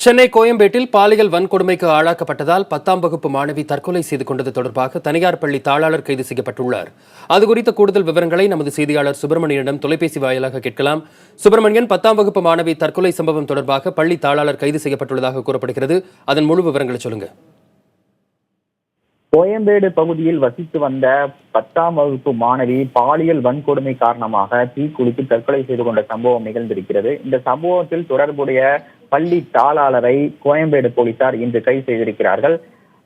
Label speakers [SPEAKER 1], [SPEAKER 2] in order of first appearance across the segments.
[SPEAKER 1] சென்னை கோயம்பேட்டில் பாலியல் வன்கொடுமைக்கு ஆளாக்கப்பட்டதால் 10ஆம் வகுப்பு மாணவி தற்கொலை செய்து கொண்டது தொடர்பாக தனியார் பள்ளி தாளாளர் கைது செய்யப்பட்டுள்ளார். அதுகுறித்த கூடுதல் விவரங்களை நமது செய்தியாளர் சுப்பிரமணியனிடம் தொலைபேசி வாயிலாக கேட்கலாம். சுப்பிரமணியன், 10ஆம் வகுப்பு மாணவி தற்கொலை சம்பவம் தொடர்பாக பள்ளி தாளாளர் கைது செய்யப்பட்டுள்ளதாக கூறப்படுகிறது. அதன் முழு விவரங்களை சொல்லுங்க.
[SPEAKER 2] கோயம்பேடு பகுதியில் வசித்து வந்த 10ஆம் வகுப்பு மாணவி பாலியல் வன்கொடுமை காரணமாக தீக்குளித்து தற்கொலை செய்து கொண்ட சம்பவம் நிகழ்ந்திருக்கிறது. இந்த சம்பவத்தில் தொடர்புடைய பள்ளி தாளாளரை கோயம்பேடு போலீசார் இன்று கைது செய்திருக்கிறார்கள்.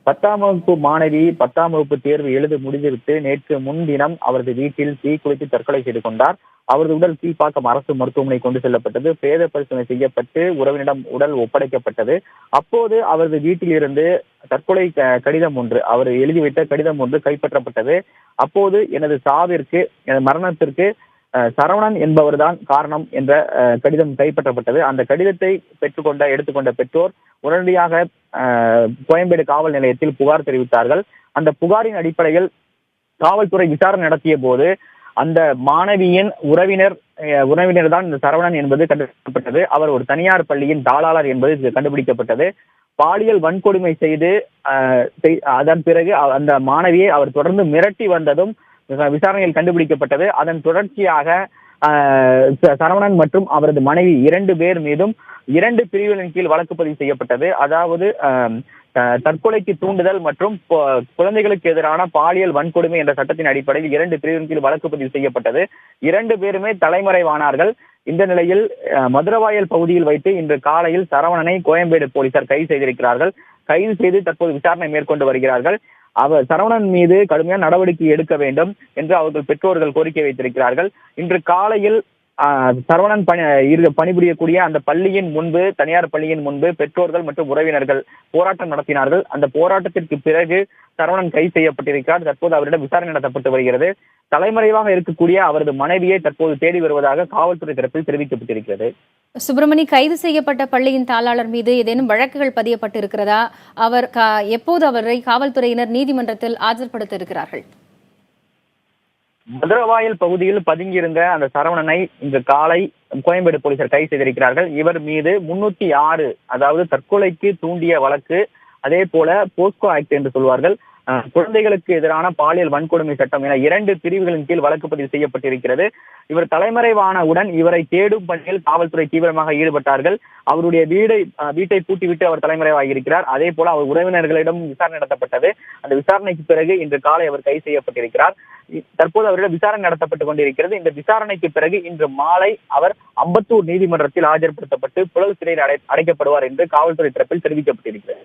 [SPEAKER 2] 10ஆம் வகுப்பு மாணவி 10ஆம் வகுப்பு தேர்வு எழுத முடிந்துவிட்டு நேற்று முன்தினம் அவரது வீட்டில் தீக்குளித்து தற்கொலை செய்து கொண்டார். அவரது உடல் கீழ்ப்பாக்கம் அரசு மருத்துவமனை கொண்டு செல்லப்பட்டது. பிரேத பரிசோதனை செய்யப்பட்டு உறவினரிடம் உடல் ஒப்படைக்கப்பட்டது. அப்போது அவரது வீட்டில் இருந்து தற்கொலை கடிதம் ஒன்று, அவர் எழுதி வைத்த கடிதம் ஒன்று கைப்பற்றப்பட்டது. அப்போது எனது சாவிற்கு, எனது மரணத்திற்கு சரவணன் என்பவர்தான் காரணம் என்ற கடிதம் கைப்பற்றப்பட்டது. அந்த கடிதத்தை எடுத்துக்கொண்ட பெற்றோர் உடனடியாக கோயம்பேடு காவல் நிலையத்தில் புகார் தெரிவித்தார்கள். அந்த புகாரின் அடிப்படையில் காவல்துறை விசாரணை நடத்திய போது அந்த மாணவியின் உறவினர் தான் இந்த சரவணன் என்பது கண்டுபிடிக்கப்பட்டது. அவர் ஒரு தனியார் பள்ளியின் தாளாளர் என்பது கண்டுபிடிக்கப்பட்டது. பாலியல் வன்கொடுமை செய்து அதன் பிறகு அந்த மாணவியை அவர் தொடர்ந்து மிரட்டி வந்ததும் விசாரணையில் கண்டுபிடிக்கப்பட்டது. அதன் தொடர்ச்சியாக சரவணன் மற்றும் அவரது மனைவி 2 பேர் மீதும் 2 பிரிவுகளின் கீழ் வழக்கு பதிவு செய்யப்பட்டது. அதாவது தற்கொலைக்கு தூண்டுதல் மற்றும் குழந்தைகளுக்கு எதிரான பாலியல் வன்கொடுமை என்ற சட்டத்தின் அடிப்படையில் 2 பிரிவின் கீழ் வழக்கு பதிவு செய்யப்பட்டது. 2 பேருமே தலைமறைவானார்கள். இந்த நிலையில் மதுரவாயல் பகுதியில் வைத்து இன்று காலையில் சரவணனை கோயம்பேடு போலீசார் கைது செய்திருக்கிறார்கள். கைது செய்து தற்போது விசாரணை மேற்கொண்டு வருகிறார்கள். சரவணன் மீது கடுமையான நடவடிக்கை எடுக்க வேண்டும் என்று அவர்கள் பெற்றோர்கள் கோரிக்கை வைத்திருக்கிறார்கள். இன்று காலையில் சரவணன் பணிபுரியக்கூடிய அந்த பள்ளியின் முன்பு, தனியார் பள்ளியின் முன்பு பெற்றோர்கள் மற்றும் உறவினர்கள் போராட்டம் நடத்தினார்கள். அந்த போராட்டத்திற்கு பிறகு சரவணன் கைது செய்யப்பட்டிருக்கிறார். தற்போது அவரிடம் விசாரணை நடத்தப்பட்டு வருகிறது. தலைமறைவாக இருக்கக்கூடிய அவரது மனைவியை தற்போது தேடி வருவதாக காவல்துறை தரப்பில் தெரிவிக்கப்பட்டிருக்கிறது.
[SPEAKER 3] சுப்பிரமணி, கைது செய்யப்பட்ட பள்ளியின் தாளாளர் மீது ஏதேனும் வழக்குகள் பதியப்பட்டு இருக்கிறதா? எப்போது அவரை காவல்துறையினர் நீதிமன்றத்தில் ஆஜர்படுத்த இருக்கிறார்கள்?
[SPEAKER 2] மதுரவாயல் பகுதியில் பதுங்கியிருந்த அந்த சரவணனை இன்று காலை கோயம்பேடு போலீசார் கைது செய்திருக்கிறார்கள். இவர் மீது 306, அதாவது தற்கொலைக்கு தூண்டிய வழக்கு, அதே போல போஸ்கோ ஆக்ட் என்று சொல்வார்கள், குழந்தைகளுக்கு எதிரான பாலியல் வன்கொடுமை சட்டம் என 2 பிரிவுகளின் கீழ் வழக்கு பதிவு செய்யப்பட்டிருக்கிறது. இவர் தலைமறைவானவுடன் இவரை தேடும் பணியில் காவல்துறை தீவிரமாக ஈடுபட்டார்கள். அவருடைய வீட்டை பூட்டிவிட்டு அவர் தலைமறைவாகி இருக்கிறார். அதே போல அவர் உறவினர்களிடம் விசாரணை நடத்தப்பட்டது. அந்த விசாரணைக்கு பிறகு இன்று காலை அவர் கைது செய்யப்பட்டிருக்கிறார். தற்போது அவரிடம் விசாரணை நடத்தப்பட்டுக் கொண்டிருக்கிறது. இந்த விசாரணைக்கு பிறகு இன்று மாலை அவர் அம்பத்தூர் நீதிமன்றத்தில் ஆஜர்படுத்தப்பட்டு புழல் சிறையில் அடைக்கப்படுவார் என்று காவல்துறை தரப்பில் தெரிவிக்கப்பட்டிருக்கிறது.